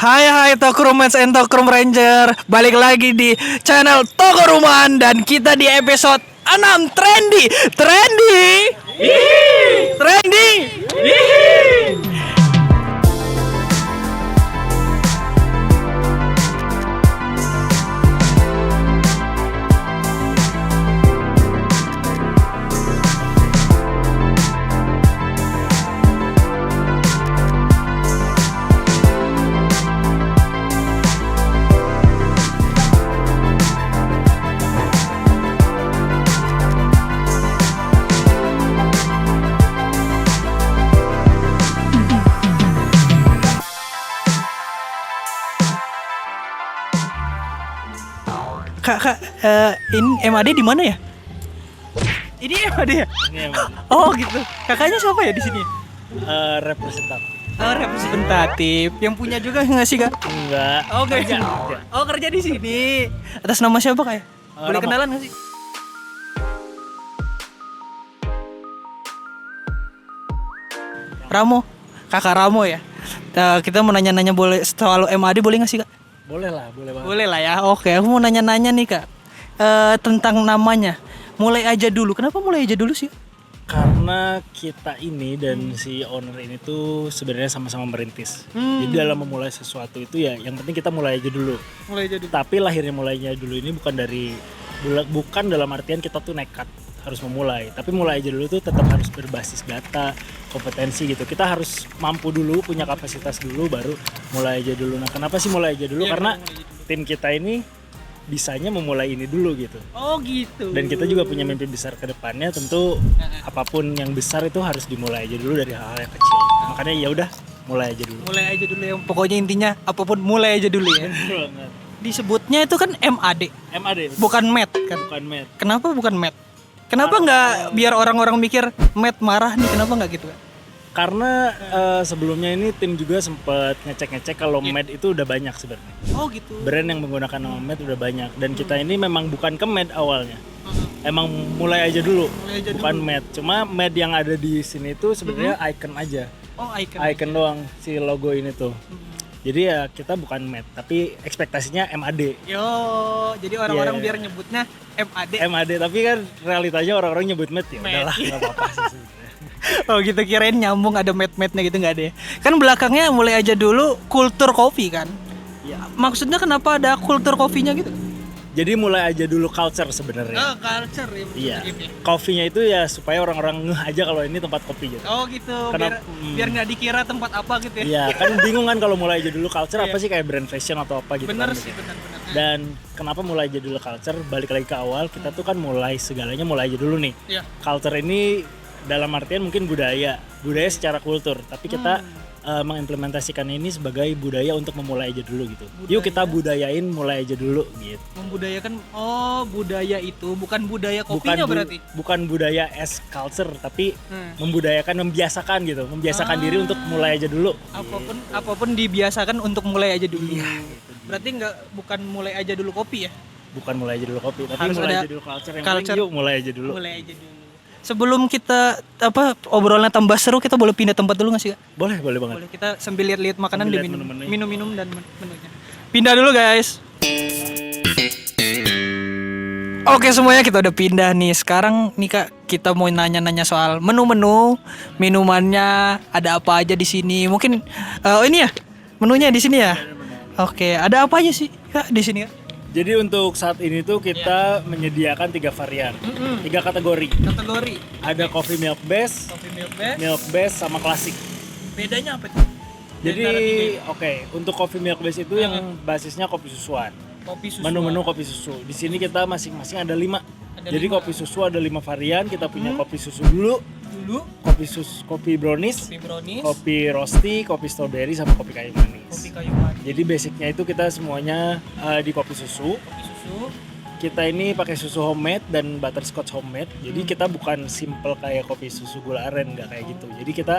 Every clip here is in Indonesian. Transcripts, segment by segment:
Hai Tokroommates and Tokroom Ranger. Balik lagi di channel Toko Rumahan. Dan kita di episode 6 Trendy. Kak, ini MAD di mana ya? Ini MAD ya? Ini emang Oh gitu. Kakaknya siapa ya di sini? representatif. Oh, representatif. Yang punya juga nggak sih kak? Enggak. Oh, Kerja. Oh kerja di sini. Atas nama siapa kak ya? Boleh Rama. kenalan nggak sih? Ramo, kakak Ramo ya. Kita mau nanya-nanya boleh soal MAD boleh nggak sih kak? Boleh lah, boleh banget. Boleh lah ya. Oke, aku mau nanya-nanya nih kak. Tentang namanya. Mulai aja dulu. Kenapa mulai aja dulu sih? Karena kita ini dan si owner ini tuh sebenarnya sama-sama merintis. Jadi dalam memulai sesuatu itu ya yang penting kita mulai aja dulu. Mulai aja dulu. Tapi lahirnya mulainya dulu ini bukan dalam artian kita tuh nekat harus memulai, tapi mulai aja dulu tuh tetap harus berbasis data, kompetensi gitu. Kita harus mampu dulu, punya kapasitas dulu, baru mulai aja dulu. Nah, kenapa sih mulai aja dulu? Karena tim kita ini bisanya memulai ini dulu gitu. Oh gitu. Dan kita juga punya mimpi besar ke depannya. Tentu apapun yang besar itu harus dimulai aja dulu dari hal-hal yang kecil. Makanya ya udah, mulai aja dulu. Mulai aja dulu ya. Pokoknya intinya apapun mulai aja dulu ya. Disebutnya itu kan MAD, MAD bukan MET kan? bukan med. Kenapa bukan MET? Kenapa nggak biar orang-orang mikir MET marah nih? Kenapa nggak gitu kan? Karena sebelumnya ini tim juga sempat ngecek kalau med itu udah banyak sebenarnya. Oh gitu. Brand yang menggunakan nama med udah banyak, dan kita ini memang bukan ke med awalnya. Emang mulai aja dulu, bukan med. Cuma med yang ada di sini tuh sebenarnya icon aja. Oh icon. Icon doang si logo ini tuh. Jadi ya kita bukan med, tapi ekspektasinya MAD. Yo, jadi orang-orang Iya. biar nyebutnya MAD. MAD, tapi kan realitanya orang-orang nyebut med ya Med. udahlah, nggak apa-apa sih sebenarnya. Oh gitu, kirain nyambung ada med-mednya gitu, nggak ada ya? Kan belakangnya mulai aja dulu kultur kopi kan? Iya. Maksudnya kenapa ada kultur kopinya gitu? Jadi mulai aja dulu culture sebenarnya. Culture ya. Iya. Kopinya itu ya supaya orang-orang ngeh aja kalau ini tempat kopi gitu. Oh gitu, Kenapa- biar nggak dikira tempat apa gitu ya? Iya, kan bingung kan kalau mulai aja dulu culture Iya. apa sih, kayak brand fashion atau apa gitu. Bener kan, sih, gitu. bener-bener. Dan kenapa mulai aja dulu culture? Balik lagi ke awal, kita tuh kan mulai segalanya mulai aja dulu nih. Iya. Culture ini dalam artian mungkin budaya secara kultur, tapi kita mengimplementasikan ini sebagai budaya untuk memulai aja dulu gitu. Yuk kita budayain mulai aja dulu gitu. Membudayakan, oh budaya itu bukan budaya kopinya berarti? Bukan budaya as culture, tapi membiasakan gitu, membiasakan diri untuk mulai aja dulu. Apapun dibiasakan untuk mulai aja dulu. Berarti bukan mulai aja dulu kopi ya? Bukan mulai aja dulu kopi, tapi Harus mulai ada aja dulu culture. Yang culture. penting yuk mulai aja dulu. Mulai aja dulu. Sebelum kita obrolannya tambah seru, kita boleh pindah tempat dulu nggak sih kak? Boleh banget. Boleh, kita sambil lihat-lihat makanan, Sambil lihat diminum, menu-menunya. minum-minum dan menunya. Pindah dulu guys. Oke semuanya, kita udah pindah nih. Sekarang nih kak, kita mau nanya-nanya soal menu-menu, minumannya ada apa aja di sini. Mungkin ini ya menunya di sini ya. Oke, ada apa aja sih kak di sini kak? Jadi untuk saat ini tuh kita menyediakan 3 varian, 3 kategori. Kategori Ada coffee milk base, coffee milk base sama klasik. Bedanya apa tuh? Jadi untuk coffee milk base itu yang basisnya kopi susuan. Kopi susu. Menu-menu kopi susu. Di sini kita masing-masing ada 5. Jadi kopi susu ada 5 varian. Kita punya kopi susu dulu, kopi brownies, kopi rosti, kopi strawberry sama kopi kayu manis. Kopi kayu manis. Jadi basicnya itu kita semuanya di kopi susu. Kopi susu. Kita ini pakai susu homemade dan butterscotch homemade. Jadi kita bukan simple kayak kopi susu gula aren, nggak kayak gitu. Jadi kita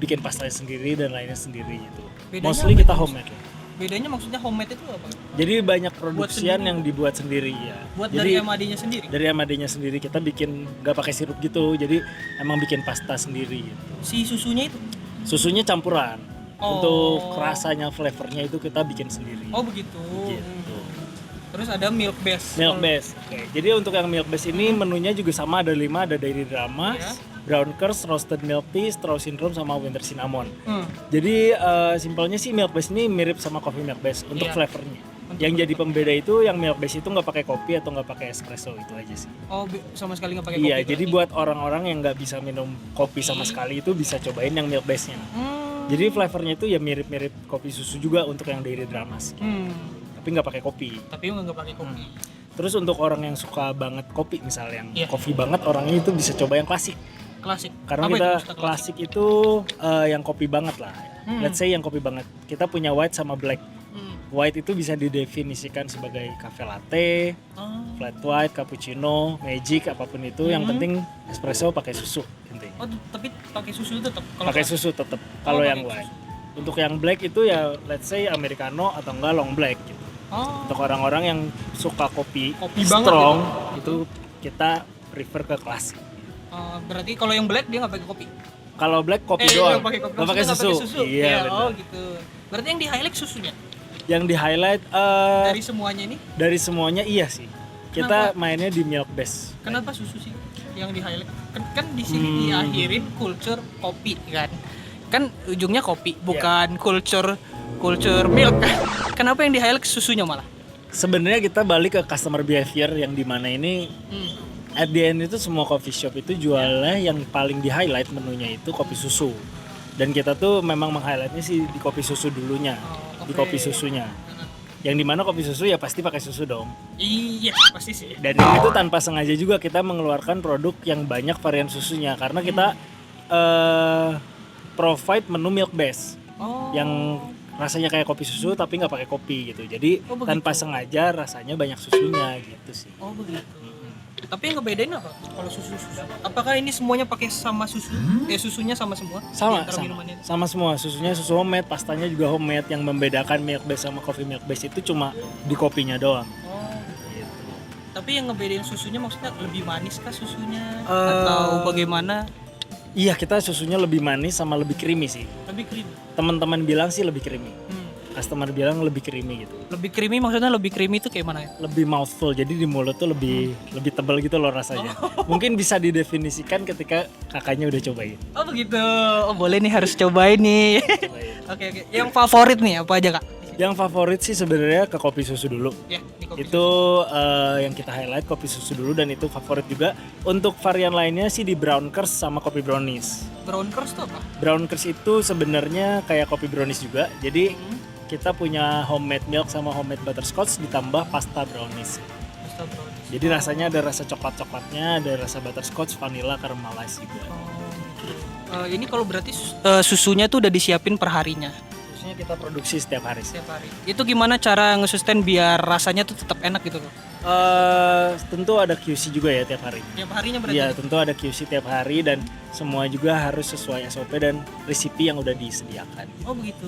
bikin pastanya sendiri dan lainnya sendiri gitu. Bedanya Mostly apa kita itu? homemade. Bedanya maksudnya homemade itu apa? Jadi banyak produksian yang dibuat sendiri ya. Buat Jadi dari MAD-nya sendiri? dari MAD-nya sendiri kita bikin nggak pakai sirup gitu. Jadi emang bikin pasta sendiri gitu. Si susunya itu? Susunya campuran. Oh. Untuk rasanya, flavornya itu kita bikin sendiri. Oh begitu. Gitu. Terus ada milk base. Milk base. Oke. Jadi untuk yang milk base ini menunya juga sama, ada 5, ada dairy dramas, Iya. brown curd, roasted milk tea, straw syndrome sama winter cinnamon. Hmm. Jadi simpelnya sih milk base ini mirip sama coffee milk base untuk Iya. flavornya. Yang jadi pembeda itu yang milk base itu nggak pakai kopi atau nggak pakai espresso, itu aja sih. Oh sama sekali nggak pakai kopi. Iya, jadi berarti? buat orang-orang yang nggak bisa minum kopi sama sekali itu bisa cobain yang milk base-nya. Jadi flavornya itu ya mirip-mirip kopi susu juga untuk yang dairy dramas, tapi nggak pakai kopi. Tapi nggak pakai kopi. Terus untuk orang yang suka banget kopi, misalnya yang Iya. kopi banget orangnya itu bisa coba yang klasik. Klasik. Karena Apa kita itu maksudnya klasik itu yang kopi banget lah. Let's say yang kopi banget. Kita punya white sama black. White itu bisa didefinisikan sebagai cafe latte, flat white, cappuccino, magic, apapun itu. Yang penting espresso pakai susu intinya. Oh tapi pakai susu tetap. Pakai susu tetap kalau yang pakai white. Untuk yang black itu ya let's say americano atau enggak long black gitu. Oh. Untuk orang-orang yang suka kopi, Kopi banget strong itu kita prefer ke klasik. Berarti kalau yang black dia nggak pakai kopi. Kalau black kopi Nggak doang, pakai kopi. nggak pakai Maksudnya susu. nggak Iya, Oh benar. gitu. Berarti yang di highlight susunya Yang di highlight dari semuanya ini. dari semuanya iya sih. Kita mainnya di milk base. Kenapa susu sih yang di highlight? Kan di sini diakhirin culture kopi kan. Kan ujungnya kopi, bukan culture milk. Kenapa yang di highlight susunya malah? Sebenarnya kita balik ke customer behavior yang di mana ini at the end itu semua coffee shop itu jualnya yang paling di highlight menunya itu kopi susu. Dan kita tuh memang meng-highlightnya sih di kopi susu dulunya, di oke. kopi susunya. Yang dimana kopi susu ya pasti pakai susu dong. Iya, pasti sih. Dan itu tanpa sengaja juga kita mengeluarkan produk yang banyak varian susunya karena kita provide menu milk base Oh. yang rasanya kayak kopi susu tapi nggak pakai kopi gitu. Jadi Oh, begitu. tanpa sengaja rasanya banyak susunya gitu sih. Oh begitu. Tapi yang ngebedain apa kalau susu? Apakah ini semuanya pakai sama susu? Susunya sama semua? Sama, Di antara minumannya itu? sama semua. Susunya susu homemade, pastanya juga homemade. Yang membedakan milk base sama coffee milk base itu cuma di kopinya doang. Oh. Tapi yang ngebedain susunya maksudnya lebih manis kah susunya? Eh, Atau bagaimana? Iya, kita susunya lebih manis sama lebih creamy sih. Lebih creamy. Teman-teman bilang sih lebih creamy. Customer bilang lebih creamy gitu. Lebih creamy maksudnya lebih creamy itu kayak mana ya? Lebih mouthful, jadi di mulut tuh lebih tebal gitu loh rasanya. Mungkin bisa didefinisikan ketika kakaknya udah cobain. Oh begitu. Oh boleh nih, harus cobain nih. Oke. Yang favorit nih apa aja kak? Yang favorit sih sebenarnya ke kopi susu dulu. Ya, di kopi. Itu yang kita highlight kopi susu dulu dan itu favorit juga. Untuk varian lainnya sih di brown curd sama kopi brownies. Brown crust tuh apa? Brown curd itu sebenarnya kayak kopi brownies juga. Jadi kita punya homemade milk sama homemade butterscotch ditambah pasta brownies. Pasta brownies. Jadi rasanya ada rasa coklat-coklatnya, ada rasa butterscotch, vanilla, caramelize juga. Ini kalau berarti susunya tuh udah disiapin per harinya. Terusnya kita produksi setiap hari. Setiap hari. Itu gimana cara nge-sustain biar rasanya tuh tetap enak gitu loh? Tentu ada QC juga ya tiap hari. Tiap harinya berarti. Iya, tentu ada QC tiap hari dan semua juga harus sesuai SOP dan resipi yang udah disediakan. Oh begitu.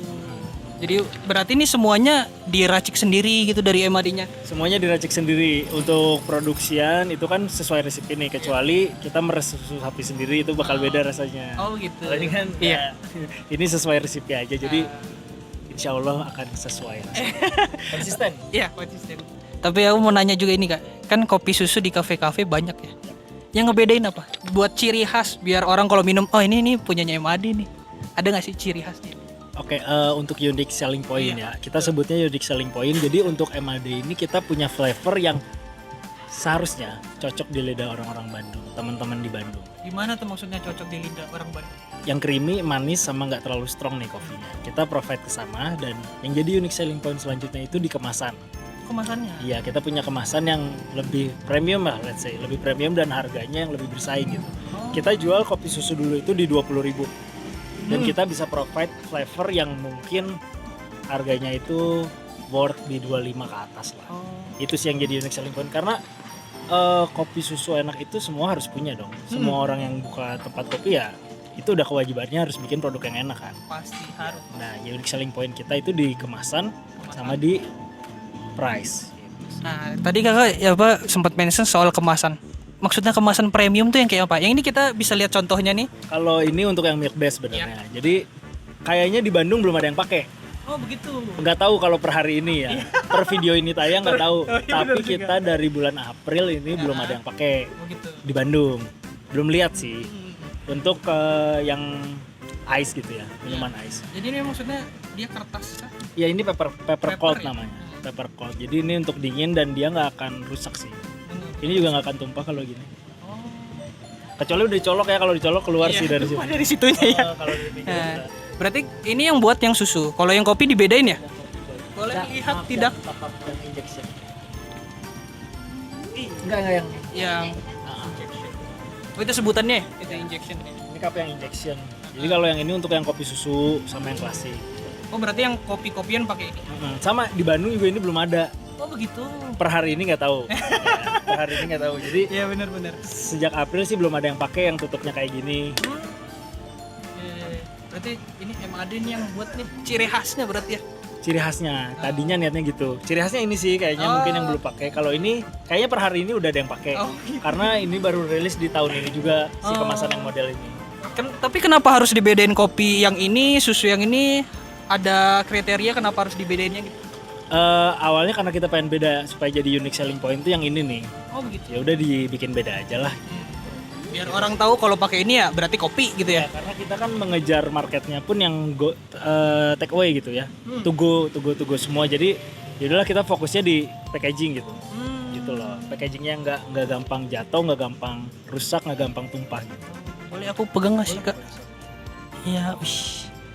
Jadi berarti ini semuanya diracik sendiri gitu dari MAD-nya. Semuanya diracik sendiri. Untuk produksian itu kan sesuai resipi nih, kecuali kita meres susu sapi sendiri itu bakal beda rasanya. Oh gitu. Kalau ini kan Iya. ini sesuai resipi aja, jadi insya Allah akan sesuai rasanya. Konsisten. Iya, konsisten. Tapi aku mau nanya juga ini kak, kan kopi susu di kafe-kafe banyak ya. Yang ngebedain apa? Buat ciri khas biar orang kalau minum, oh ini punyanya MAD nih. Ada nggak sih ciri khasnya? Oke, untuk unique selling point ya. Kita sebutnya unique selling point. Jadi untuk MAD ini kita punya flavor yang seharusnya cocok di lidah orang-orang Bandung, teman-teman di Bandung. Gimana tuh maksudnya cocok di lidah orang Bandung? Yang creamy, manis, sama nggak terlalu strong nih kopinya. Kita provide ke sana dan yang jadi unique selling point selanjutnya itu di kemasan. Kemasannya? Iya, kita punya kemasan yang lebih premium lah, let's say. Lebih premium dan harganya yang lebih bersaing gitu. Kita jual kopi susu dulu itu di 20.000. Dan kita bisa provide flavor yang mungkin harganya itu worth di 25 ke atas lah. Itu sih yang jadi unique selling point karena kopi susu enak itu semua harus punya dong. Semua orang yang buka tempat kopi ya itu udah kewajibannya harus bikin produk yang enak kan. Pasti harus. Nah, unique selling point kita itu di kemasan sama di price. Nah, tadi kakak ya apa sempat mention soal kemasan. Maksudnya kemasan premium tuh yang kayak apa? Yang ini kita bisa lihat contohnya nih. Kalau ini untuk yang milk base sebenarnya. Jadi kayaknya di Bandung belum ada yang pakai. Oh begitu. Nggak tahu kalau per hari ini ya. Per video ini tayang nggak tahu. Oh, iya, Tapi bener juga. kita dari bulan April ini belum ada yang pakai Oh gitu. di Bandung. Belum lihat sih. Untuk yang ice gitu ya, minuman ice. Jadi ini maksudnya dia kertas kah? Ya ini paper Paper cold ya? namanya. Paper cold. Jadi ini untuk dingin dan dia nggak akan rusak sih. Ini juga nggak akan tumpah kalau gini. Oh. Kecuali udah dicolok ya, kalau dicolok keluar sih dari situ. Dari situnya ya. Kalau di pinggir Nah, udah. berarti ini yang buat yang susu. Kalau yang kopi dibedain ya? Boleh lihat tidak? Yang injection. Enggak yang Yang oh, itu sebutannya ya? Itu injection ya? ini cup yang injection. Jadi kalau yang ini untuk yang kopi susu sama yang klasik. Oh berarti yang kopi-kopian pakai ini? Sama di Bandung juga ini belum ada. Oh begitu. Per hari ini nggak tahu. Ya, per hari ini nggak tahu. Jadi Iya benar-benar. sejak April sih belum ada yang pakai yang tutupnya kayak gini. Berarti ini emang ada nih yang buat nih ciri khasnya berarti ya? Ciri khasnya tadinya niatnya gitu. Ciri khasnya ini sih kayaknya mungkin yang belum pakai. Kalau ini kayaknya per hari ini udah ada yang pakai. Oh, gitu. Karena ini baru rilis di tahun ini juga si kemasan yang model ini. Tapi kenapa harus dibedain kopi yang ini, susu yang ini? Ada kriteria kenapa harus dibedainnya gitu? Awalnya karena kita pengen beda supaya jadi unique selling point itu yang ini nih. Oh begitu. Ya udah dibikin beda aja lah. Biar orang tahu kalau pakai ini ya berarti kopi gitu ya. Karena kita kan mengejar marketnya pun yang take away gitu ya. To go semua. Jadi yaudahlah kita fokusnya di packaging gitu. Gitu loh. Packagingnya nggak gampang jatuh, nggak gampang rusak, nggak gampang tumpah gitu. Boleh aku pegang nggak sih kak? Iya.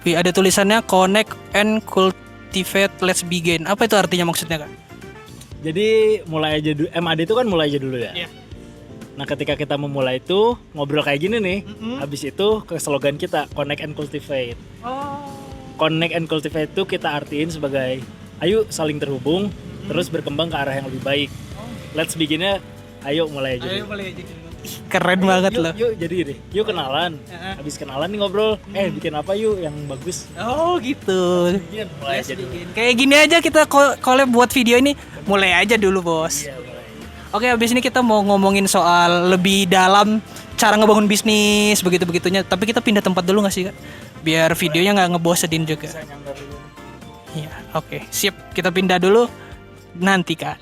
Wih ada tulisannya connect and cultivate let's begin. Apa itu artinya maksudnya kak? Jadi mulai aja dulu. MAD itu kan mulai aja dulu ya. Iya. Nah ketika kita memulai itu ngobrol kayak gini nih, habis itu ke slogan kita connect and cultivate. Oh. Connect and cultivate itu kita artiin sebagai ayo saling terhubung, terus berkembang ke arah yang lebih baik. Let's begin-nya ayo mulai aja. Ayo boleh aja dulu. Ih, keren banget loh. Yuk jadi deh, yuk kenalan. Habis kenalan nih ngobrol, bikin apa yuk yang bagus. Oh gitu. Bikin mulai aja dulu. Kayak gini aja kita collab buat video ini mulai aja dulu bos. Iya, mulai. Oke, habis ini kita mau ngomongin soal lebih dalam cara ngebangun bisnis begitu-begitunya. Tapi kita pindah tempat dulu nggak sih kak? Biar videonya nggak ngebosenin juga. Bisa nyanggar dulu. Iya, oke, sip. Kita pindah dulu. Nanti kak.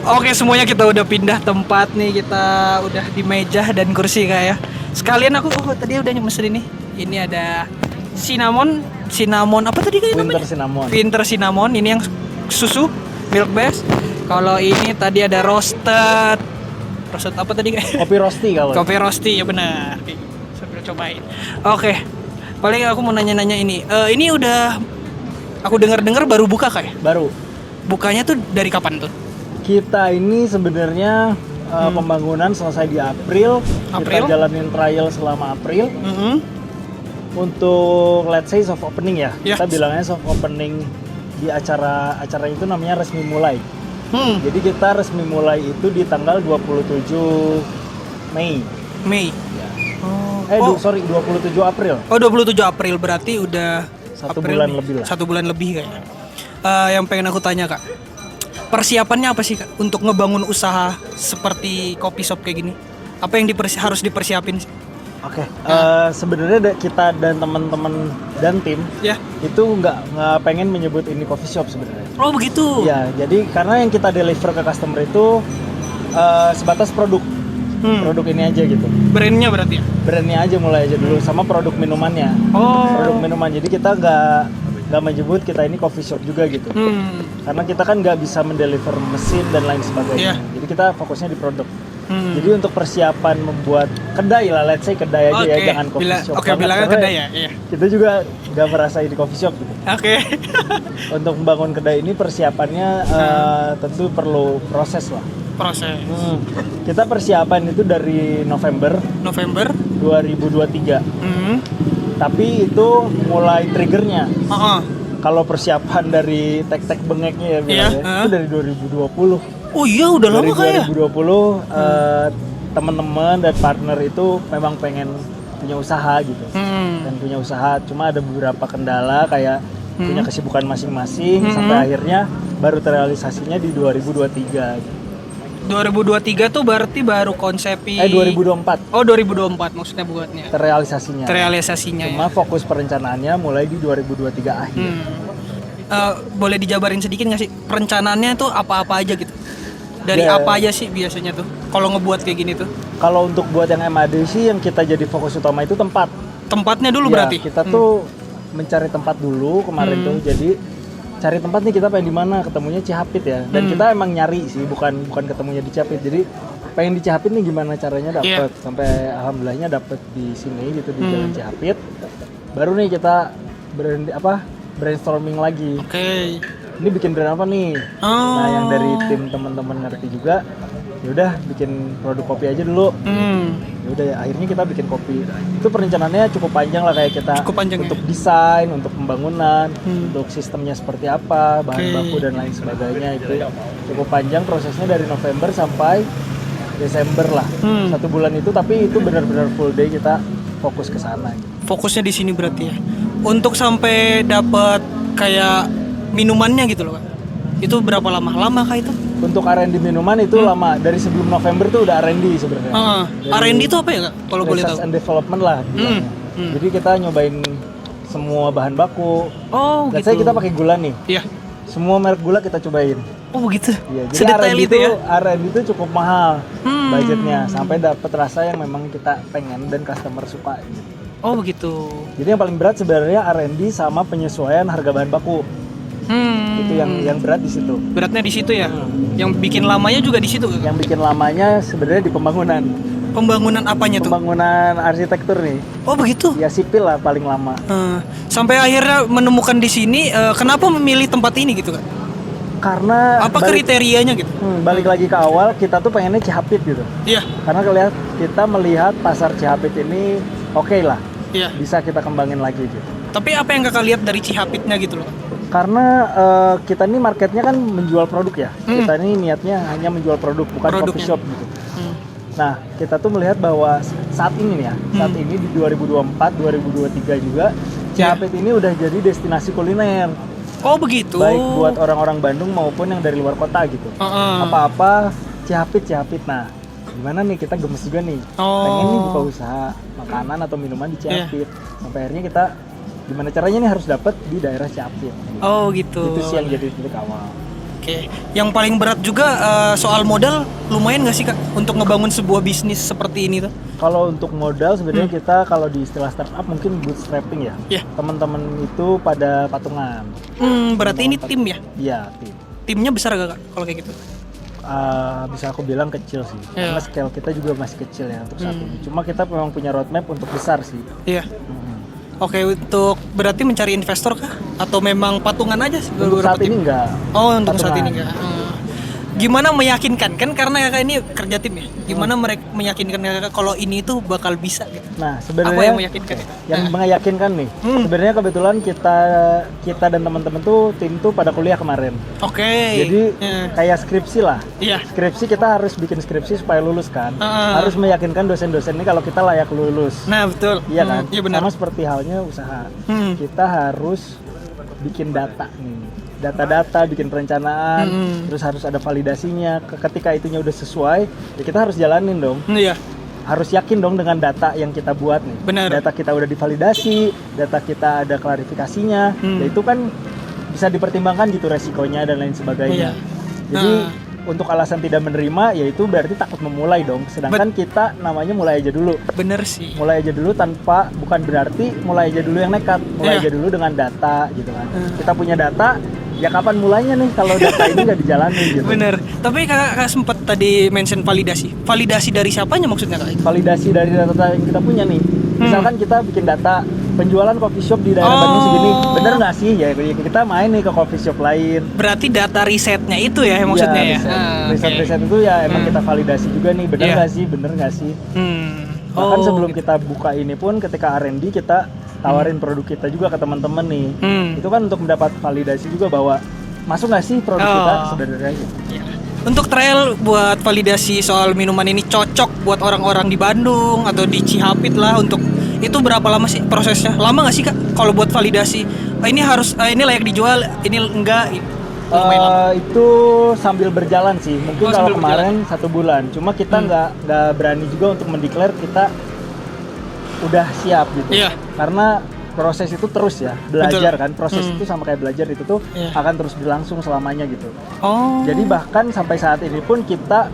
Oke, semuanya kita udah pindah tempat nih. Kita udah di meja dan kursi kak ya. Sekalian aku tadi udah mesen ini. Ini ada cinnamon apa tadi kak namanya? Winter cinnamon. Ini yang susu milk base. Kalau ini tadi ada roasted apa tadi kak? Kopi roasty kalau. Kopi roasty ya benar. Sambil cobain. Oke. Paling aku mau nanya-nanya ini. Ini udah aku dengar-dengar baru buka kak ya? Baru. Bukanya tuh dari kapan tuh? Kita ini sebenarnya pembangunan selesai di April. April? Kita jalanin trial selama April. Untuk let's say soft opening ya. Ya. Kita bilangnya soft opening di acara itu namanya resmi mulai. Jadi kita resmi mulai itu di tanggal 27 Mei. Mei. Ya. Oh. 27 April. Oh 27 April berarti udah Satu April bulan nih. lebih lah. 1 bulan lebih kayaknya. Yang pengen aku tanya kak, persiapannya apa sih kak untuk ngebangun usaha seperti kopi shop kayak gini? Apa yang harus dipersiapin sih? Oke. Sebenarnya kita dan teman-teman dan tim Ya. itu nggak pengen menyebut ini coffee shop sebenarnya. Oh begitu. Ya, jadi karena yang kita deliver ke customer itu sebatas produk. Produk ini aja gitu. Brandnya berarti ya? Brandnya aja mulai aja dulu sama produk minumannya. Oh. Produk minuman. Jadi kita nggak menyebut kita ini coffee shop juga gitu. Karena kita kan nggak bisa mendeliver mesin dan lain sebagainya. Iya. Jadi kita fokusnya di produk. Jadi untuk persiapan membuat kedai lah, let's say kedai aja ya, jangan coffee shop. Oke, bilangnya Karena kedai ya. Iya. Kita juga nggak merasa di coffee shop gitu. Oke. Untuk membangun kedai ini persiapannya tentu perlu proses lah. Proses. Kita persiapan itu dari November November. 2023. Tapi itu mulai triggernya. Kalau persiapan dari tek-tek bengeknya ya bilangnya, itu dari 2020. Oh iya udah lama Dari kayak. 2020 teman-teman dan partner itu memang pengen punya usaha gitu. Dan punya usaha, cuma ada beberapa kendala kayak punya kesibukan masing-masing sampai akhirnya baru terrealisasinya di 2023 gitu. 2023 tuh berarti baru konsepi. 2024 Oh, 2024 maksudnya buatnya. terrealisasinya. Ya. Cuma fokus perencanaannya mulai di 2023 akhir. Boleh dijabarin sedikit nggak sih perencanaannya tuh apa-apa aja gitu? Dari Ya. apa aja sih biasanya tuh kalau ngebuat kayak gini tuh? Kalau untuk buat yang MAD sih yang kita jadi fokus utama itu tempat. Tempatnya dulu Ya, berarti. kita tuh mencari tempat dulu kemarin tuh. Jadi cari tempat nih kita pengen di mana, ketemunya Cihapit ya. Dan kita emang nyari sih, bukan ketemunya di Cihapit. Jadi pengen di Cihapit nih gimana caranya dapet. Sampai alhamdulillahnya dapet di sini gitu di Jalan Cihapit. Baru nih kita brainstorming lagi. Oke. Ini bikin brand apa nih? Oh. Nah, yang dari tim teman-teman ngerti juga, ya udah bikin produk kopi aja dulu. Ya udah akhirnya kita bikin kopi. Itu perencanaannya cukup panjang lah, kayak kita Cukup panjang untuk desain, untuk pembangunan, untuk sistemnya seperti apa, bahan baku dan lain sebagainya. Itu cukup panjang prosesnya dari November sampai Desember lah. 1 bulan itu, tapi itu benar-benar full day kita fokus ke sana. Fokusnya di sini berarti ya. Untuk sampai dapat kayak minumannya gitu loh, Kak. Itu berapa lama? Lama kah itu? Untuk R&D minuman itu lama. Dari sebelum November tuh udah R&D sebenarnya. R&D itu apa ya, Kak? Kalau boleh Research tahu. and development lah bilangnya. Jadi kita nyobain semua bahan baku. Oh, Let's gitu. say kita pakai gula nih. Iya. Semua merek gula kita cobain. Oh, begitu. Iya, jadi Sedetail R&D itu ya. R&D itu cukup mahal budgetnya sampai dapat rasa yang memang kita pengen dan customer suka. Gitu. Oh, begitu. Jadi yang paling berat sebenarnya R&D sama penyesuaian harga bahan baku. Itu yang berat di situ. Beratnya di situ ya. Yang bikin lamanya juga di situ, Kak. Yang bikin lamanya sebenarnya di pembangunan. Pembangunan apanya tuh? Pembangunan arsitektur nih. Oh, begitu. Ya sipil lah paling lama. Sampai akhirnya menemukan di sini, kenapa memilih tempat ini gitu, Kak? Karena Apa kriterianya gitu? balik lagi ke awal, kita tuh pengennya Cihapit gitu. Iya. Karena kita melihat pasar Cihapit ini oke lah, Iya. bisa kita kembangin lagi gitu. Tapi apa yang Kakak lihat dari Cihapitnya gitu loh? Karena kita ini marketnya kan menjual produk ya. Kita ini niatnya hanya menjual produk, bukan coffee shop gitu. Nah, kita tuh melihat bahwa saat ini nih ya, saat ini di 2024, 2023 juga Cihapit ini udah jadi destinasi kuliner. Oh, begitu. Baik buat orang-orang Bandung maupun yang dari luar kota gitu. Apa-apa Cihapit. Nah, gimana nih kita gemes juga nih. Pengen nih buka usaha makanan atau minuman di Cihapit. Sampai akhirnya kita gimana caranya nih harus dapat di daerah Cihapit. Oh, gitu. Itu sih yang jadi titik awal. Oke. Yang paling berat juga soal modal lumayan nggak sih, Kak, untuk ngebangun sebuah bisnis seperti ini tuh? Kalau untuk modal sebenarnya kita kalau di istilah startup mungkin bootstrapping ya. Iya. Teman-teman itu pada patungan. Berarti ini tim ya? Iya, tim. Timnya besar gak, Kak, kalau kayak gitu? Bisa aku bilang kecil sih. Iya. Karena scale kita juga masih kecil ya untuk saat ini. Cuma kita memang punya roadmap untuk besar sih. Iya. Oke, untuk berarti mencari investor kah? Atau memang patungan aja? Untuk saat ini enggak. Oh, untuk saat ini patungan. enggak. Gimana meyakinkan? Kan karena Kakak ini kerja tim ya. Gimana mereka meyakinkan Kakak kalau ini tuh bakal bisa gitu? Nah, sebenarnya Apa yang meyakinkan? yang meyakinkan nih. Sebenarnya kebetulan kita dan teman-teman tuh tim tuh pada kuliah kemarin. Oke. Jadi kayak skripsi lah. Iya. Skripsi kita harus bikin skripsi supaya lulus kan. Harus meyakinkan dosen-dosen ini kalau kita layak lulus. Nah, betul. Iya kan? Iya, benar. Sama seperti halnya usaha. Kita harus bikin data nih. Data-data, bikin perencanaan, terus harus ada validasinya. Ketika itunya udah sesuai, ya kita harus jalanin dong. Iya. Harus yakin dong dengan data yang kita buat nih. Benar. Data kita udah divalidasi, data kita ada klarifikasinya, ya itu kan bisa dipertimbangkan gitu resikonya dan lain sebagainya. Iya. Jadi untuk alasan tidak menerima, ya itu berarti takut memulai dong. Sedangkan kita namanya mulai aja dulu. Bener sih. Mulai aja dulu bukan berarti mulai aja dulu yang nekat. Mulai aja dulu dengan data gitu kan. Kita punya data, ya kapan mulainya nih kalau data ini nggak dijalani gitu. Bener. Tapi kakak sempat tadi mention validasi. Validasi dari siapanya maksudnya, Kak? Validasi dari data yang kita punya nih. Misalkan kita bikin data penjualan coffee shop di daerah Bandung segini, bener nggak sih? Ya kita main nih ke coffee shop lain. Berarti data risetnya itu ya maksudnya ya? Riset itu ya emang kita validasi juga nih, bener nggak sih? Bener nggak sih? Bahkan sebelum kita buka ini pun ketika R&D kita tawarin produk kita juga ke teman-teman nih. Itu kan untuk mendapat validasi juga bahwa masuk nggak sih produk kita sebenarnya gitu. Untuk trial buat validasi soal minuman ini cocok buat orang-orang di Bandung atau di Cihapit lah, untuk itu berapa lama sih prosesnya? Lama nggak sih, Kak, kalau buat validasi? Ini harus ini layak dijual, ini enggak? Lumayan lama. Itu sambil berjalan sih. Mungkin Oh, kalau sambil kemarin 1 bulan. Cuma kita nggak berani juga untuk mendeklar kita udah siap gitu. Iya. Karena proses itu terus ya, belajar Betul. kan. Proses itu sama kayak belajar itu tuh Iya. akan terus berlangsung selamanya gitu. Oh. Jadi bahkan sampai saat ini pun kita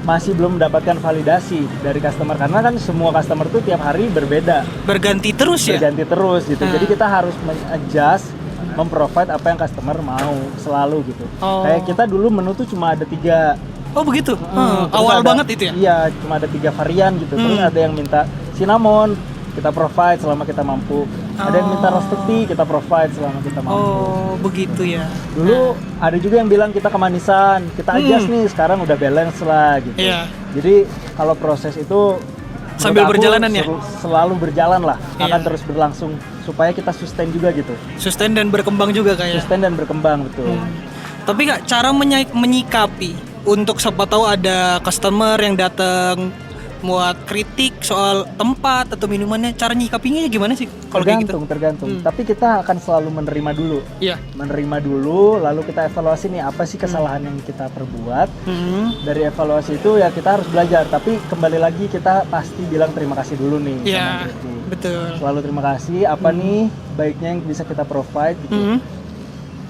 masih belum mendapatkan validasi dari customer karena kan semua customer tuh tiap hari berbeda, berganti terus ya. berganti terus gitu. Jadi kita harus adjust, memprovide apa yang customer mau selalu gitu. Oh. Kayak kita dulu menu tuh cuma ada 3. Oh begitu. Terus Awal ada- banget itu ya. Iya, cuma ada 3 varian gitu. Terus ada yang minta cinnamon, kita provide selama kita mampu. Ada yang minta roasted tea, kita provide selama kita mampu. Oh begitu ya. Dulu ada juga yang bilang kita kemanisan, kita adjust nih, sekarang udah balance lah gitu. Iya. Jadi kalau proses itu Sambil menurut aku berjalanan ya? Selalu berjalan lah, akan Iya. terus berlangsung supaya kita sustain juga gitu. Sustain dan berkembang juga kayak. Sustain dan berkembang betul. Tapi Kak, cara menyikapi untuk siapa tahu ada customer yang datang buat kritik soal tempat atau minumannya, cara nyikapinya gimana sih kalau kayak gitu? Tergantung. Tapi kita akan selalu menerima dulu. Iya. Menerima dulu, lalu kita evaluasi nih apa sih kesalahan yang kita perbuat. Dari evaluasi itu ya kita harus belajar. Tapi kembali lagi kita pasti bilang terima kasih dulu nih Iya, sama itu. betul. Selalu terima kasih. Apa nih baiknya yang bisa kita provide gitu.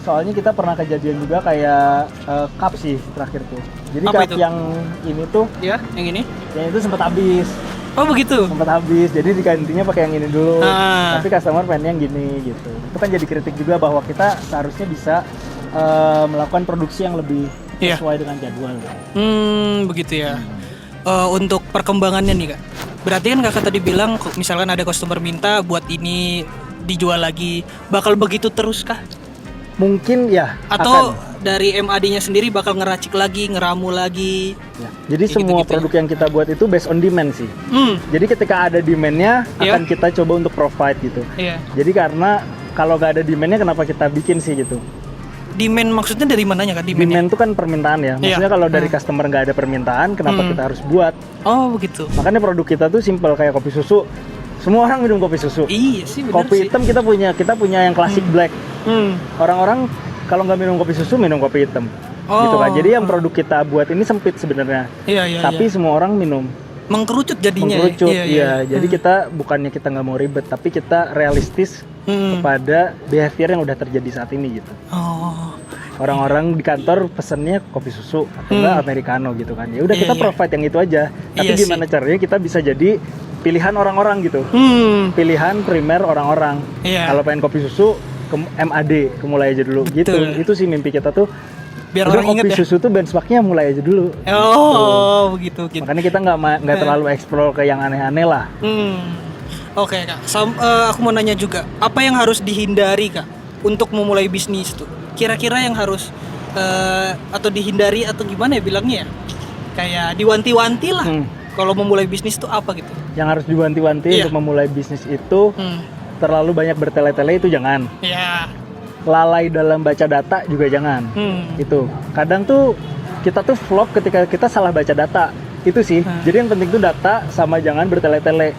Soalnya kita pernah kejadian juga kayak cup sih terakhir tuh. Jadi Apa cup itu? yang ini tuh, Ya, yang ini. yang itu sempat habis. Oh begitu. Sempat habis. Jadi digantinya pakai yang ini dulu. Ah. Tapi customer pengen yang gini gitu. Itu kan jadi kritik juga bahwa kita seharusnya bisa melakukan produksi yang lebih Iya. sesuai dengan jadwal. Begitu ya. Untuk perkembangannya nih Kak. Berarti kan Kakak tadi bilang misalkan ada customer minta buat ini dijual lagi, bakal begitu terus kah? Mungkin ya Atau akan. dari MAD-nya sendiri bakal ngeracik lagi, ngeramu lagi? Ya. Jadi Kayak semua gitu-gitu produk yang kita buat itu based on demand sih. Jadi ketika ada demand-nya Iya. akan kita coba untuk provide gitu. Iya. Jadi karena kalau nggak ada demand-nya kenapa kita bikin sih gitu. Demand maksudnya dari mananya Kak? Demand-nya? Demand itu kan permintaan ya. Maksudnya Iya. kalau dari customer nggak ada permintaan, kenapa kita harus buat? Oh begitu. Makanya produk kita tuh simple kayak kopi susu. Semua orang minum kopi susu. Iya sih benar Kopi sih. hitam kita punya yang klasik black. Orang-orang kalau nggak minum kopi susu minum kopi hitam. Gitu kan. Jadi yang produk kita buat ini sempit sebenarnya. Iya iya. Tapi semua orang minum. Mengkerucut jadinya. Mengkerucut. Ya? Iya. Jadi kita bukannya kita nggak mau ribet, tapi kita realistis kepada behavior yang udah terjadi saat ini gitu. Oh. Orang-orang di kantor pesennya kopi susu atau enggak americano gitu kan. Ya udah Iya, kita iya. provide yang itu aja. Tapi Iya gimana caranya kita bisa jadi pilihan orang-orang gitu. Pilihan primer orang-orang. Iya. Kalau pengen kopi susu ke MAD, ke mulai aja dulu gitu. Betul. Itu sih mimpi kita tuh. Biar Udah orang inget kopi ya. susu tuh benchmarknya mulai aja dulu. Oh begitu gitu. Makanya kita nggak terlalu explore ke yang aneh-aneh lah. Oke Kak, aku mau nanya juga, apa yang harus dihindari Kak untuk memulai bisnis tuh? Kira-kira yang harus atau dihindari atau gimana ya bilangnya ya? Kayak diwanti-wanti lah. Kalau memulai bisnis tuh apa gitu? Yang harus diwanti-wanti Iya. untuk memulai bisnis itu terlalu banyak bertele-tele itu jangan. Ya. Lalai dalam baca data juga jangan. Itu kadang tuh kita tuh vlog ketika kita salah baca data itu sih. Jadi yang penting tuh data sama jangan bertele-tele.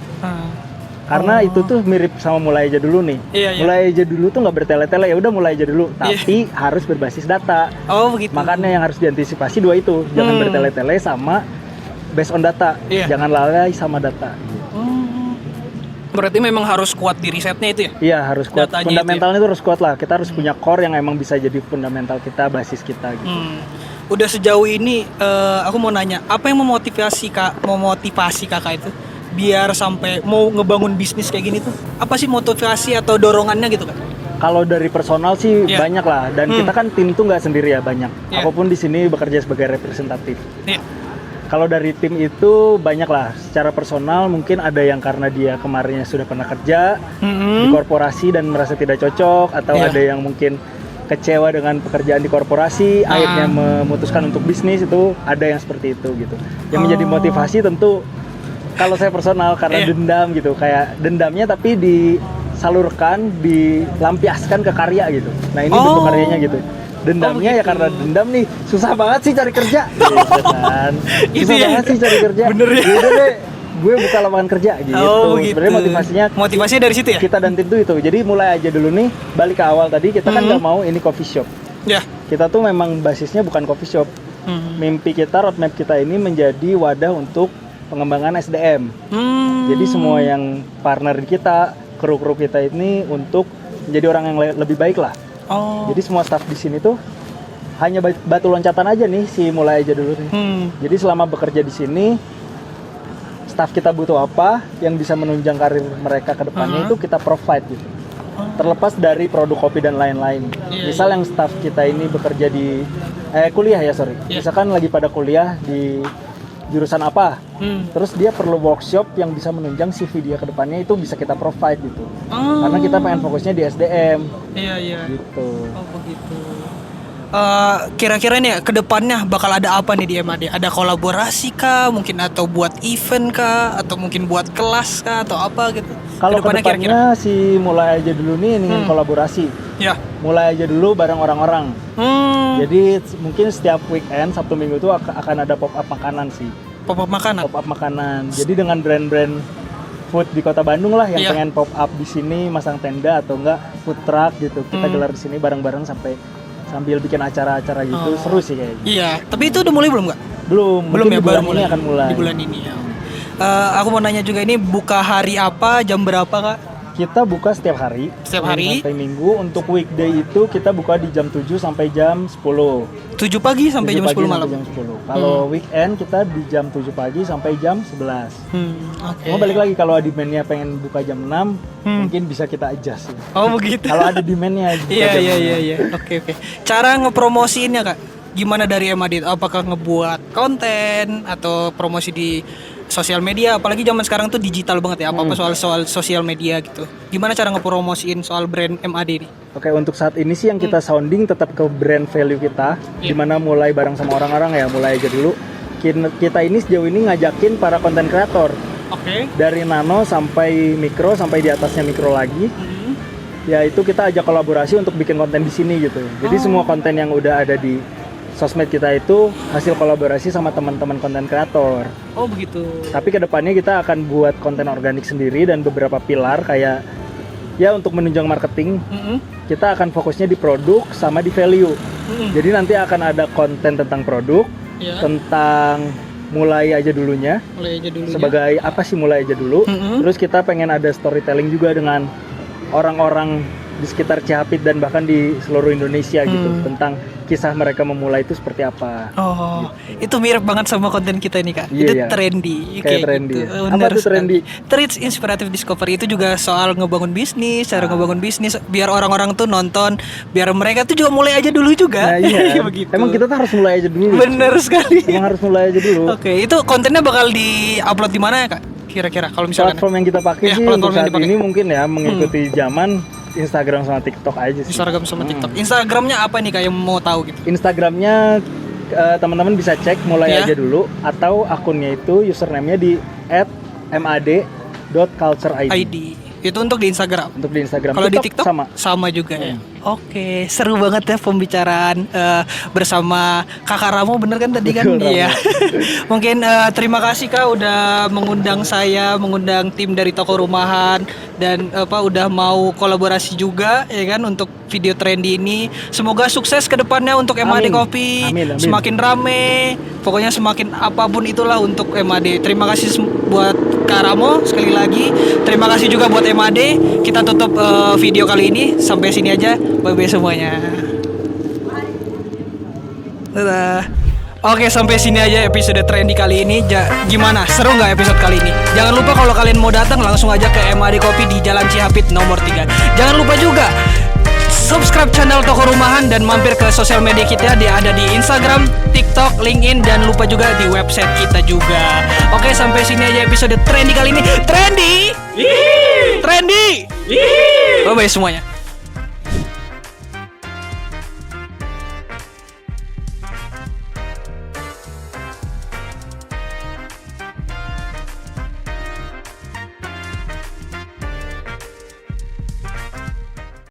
Karena itu tuh mirip sama mulai aja dulu nih. Iya, iya. Mulai aja dulu tuh nggak bertele-tele, ya udah mulai aja dulu. Tapi harus berbasis data. Oh begitu. Makanya yang harus diantisipasi dua itu, jangan bertele-tele sama based on data. Iya. Jangan lalai sama data. Berarti memang harus kuat di risetnya itu ya? Iya harus kuat. Datanya Fundamentalnya itu harus kuat lah. Kita harus punya core yang emang bisa jadi fundamental kita, basis kita gitu. Udah sejauh ini aku mau nanya, apa yang memotivasi kakak itu biar sampai mau ngebangun bisnis kayak gini tuh? Apa sih motivasi atau dorongannya gitu kan? Kalau dari personal sih Iya. banyak lah. Dan kita kan tim tuh nggak sendiri ya, banyak. Iya. Aku pun di sini bekerja sebagai representatif. Iya. Kalau dari tim itu banyak lah. Secara personal mungkin ada yang karena dia kemarinnya sudah pernah kerja di korporasi dan merasa tidak cocok, atau Iya. ada yang mungkin kecewa dengan pekerjaan di korporasi, akhirnya memutuskan untuk bisnis. Itu ada yang seperti itu gitu. Yang menjadi motivasi tentu kalau saya personal karena Iya. dendam gitu, kayak dendamnya tapi disalurkan, dilampiaskan ke karya gitu. Nah ini bentuk karyanya gitu. Dendamnya ya gitu. karena dendam nih, susah banget sih cari kerja gitu kan. Itu Susah ya. banget sih cari kerja. Bener ya. Yaudah deh, gue buka lapangan kerja gitu. Oh begitu. Sebenarnya motivasinya dari situ ya? kita dan tim itu. Jadi mulai aja dulu nih, balik ke awal tadi, kita kan nggak mau ini coffee shop. Ya. Kita tuh memang basisnya bukan coffee shop. Mimpi kita, roadmap kita ini menjadi wadah untuk pengembangan SDM. Jadi semua yang partner kita, kru-kru kita ini untuk menjadi orang yang lebih baik lah. Oh. Jadi semua staff di sini tuh hanya batu loncatan aja nih si mulai aja dulu nih. Jadi selama bekerja di sini, staff kita butuh apa yang bisa menunjang karir mereka ke depannya itu kita provide gitu. Terlepas dari produk kopi dan lain-lain. Misal yang staff kita ini bekerja di kuliah ya, misalkan lagi pada kuliah di jurusan apa, terus dia perlu workshop yang bisa menunjang CV dia ke depannya, itu bisa kita provide gitu. Karena kita pengen fokusnya di SDM. Iya. Gitu. Oh begitu. Kira-kira nih ya, kedepannya bakal ada apa nih di MAD? Ada kolaborasi kah? Mungkin atau buat event kah? Atau mungkin buat kelas kah? Atau apa gitu? Kalau kedepannya si mulai aja dulu nih ingin kolaborasi. Ya. Mulai aja dulu bareng orang-orang. Jadi mungkin setiap weekend Sabtu Minggu itu akan ada pop up makanan sih. Pop up makanan. Pop up makanan. Jadi dengan brand-brand food di Kota Bandung lah yang pengen pop up di sini, masang tenda atau enggak food truck gitu. Kita gelar di sini bareng-bareng sambil bikin acara-acara gitu. Seru sih kayaknya. Iya, tapi itu udah mulai belum nggak? Belum ya, baru bulan mulai. ini akan mulai. Di bulan ini ya. Aku mau nanya juga, ini buka hari apa, jam berapa Kak? Kita buka setiap hari. Setiap hari? Sampai Minggu. Untuk weekday itu kita buka di jam 7 sampai jam 10. 7 pagi sampai jam 10 malam. Jam 10. Kalau weekend kita di jam 7 pagi sampai jam 11. Oke. Mau balik lagi kalau demand-nya pengen buka jam 6, mungkin bisa kita adjust. Ya. Oh begitu. Kalau ada demand-nya. Iya. Oke. Cara ngepromosiinnya Kak, gimana dari MAD? Apakah ngebuat konten atau promosi di sosial media? Apalagi zaman sekarang tuh digital banget ya, apa-apa soal sosial media gitu. Gimana cara ngepromosiin soal brand MAD ini? Oke, untuk saat ini sih yang kita sounding tetap ke brand value kita, dimana mulai bareng sama orang-orang ya, mulai aja dulu. Kita ini sejauh ini ngajakin para konten kreator. Oke. Dari nano sampai mikro, sampai di atasnya mikro lagi. Ya itu kita ajak kolaborasi untuk bikin konten di sini gitu. Jadi semua konten yang udah ada di sosmed kita itu hasil kolaborasi sama teman-teman konten kreator. Oh begitu. Tapi kedepannya kita akan buat konten organik sendiri dan beberapa pilar kayak ya untuk menunjang marketing. Kita akan fokusnya di produk sama di value. Jadi nanti akan ada konten tentang produk, tentang mulai aja dulunya. Sebagai apa sih mulai aja dulu. Terus kita pengen ada storytelling juga dengan orang-orang di sekitar Cihapit dan bahkan di seluruh Indonesia gitu, tentang kisah mereka memulai itu seperti apa. Oh, gitu. Itu mirip banget sama konten kita ini Kak. Itu trendy. Kayak trendy. Gitu. Apa tuh trendy? Treats Inspirative Discovery itu juga soal ngebangun bisnis, cara ngebangun bisnis biar orang-orang tuh nonton, biar mereka tuh juga mulai aja dulu juga. Nah, iya. Begitu. Emang kita tuh harus mulai aja dulu. Bener sekali. Emang harus mulai aja dulu. Oke, itu kontennya bakal di-upload di mana ya Kak? Kira-kira kalau misalkan platform yang kita pakai sih untuk saat ini mungkin ya mengikuti zaman Instagram sama TikTok aja sih. Instagram sama TikTok. Instagramnya apa nih Kak yang mau tahu gitu? Instagramnya teman-teman bisa cek mulai aja dulu, atau akunnya itu username-nya di @mad.cultureid. Itu untuk di Instagram. Untuk di Instagram. Kalau di TikTok sama juga ya. Oke, seru banget ya pembicaraan bersama Kakak Ramo, bener kan tadi kan? Iya. Mungkin terima kasih Kak udah mengundang saya, mengundang tim dari Toko Rumahan dan udah mau kolaborasi juga ya kan untuk video trendy ini. Semoga sukses ke depannya untuk MAD Kopi. Amin. Semakin rame, pokoknya semakin apapun itulah untuk MAD. Terima kasih buat Kak Ramo sekali lagi. Terima kasih juga buat MAD. Kita tutup video kali ini sampai sini aja. Bye-bye semuanya. Dadah. Oke, sampai sini aja episode trendy kali ini. Gimana? Seru nggak episode kali ini? Jangan lupa kalau kalian mau datang langsung aja ke MAD Kopi di Jalan Cihapit nomor 3. Jangan lupa juga subscribe channel Toko Rumahan dan mampir ke sosial media kita, ada di Instagram, TikTok, LinkedIn, dan lupa juga di website kita juga. Oke, sampai sini aja episode trendy kali ini. Trendy. Bye-bye semuanya.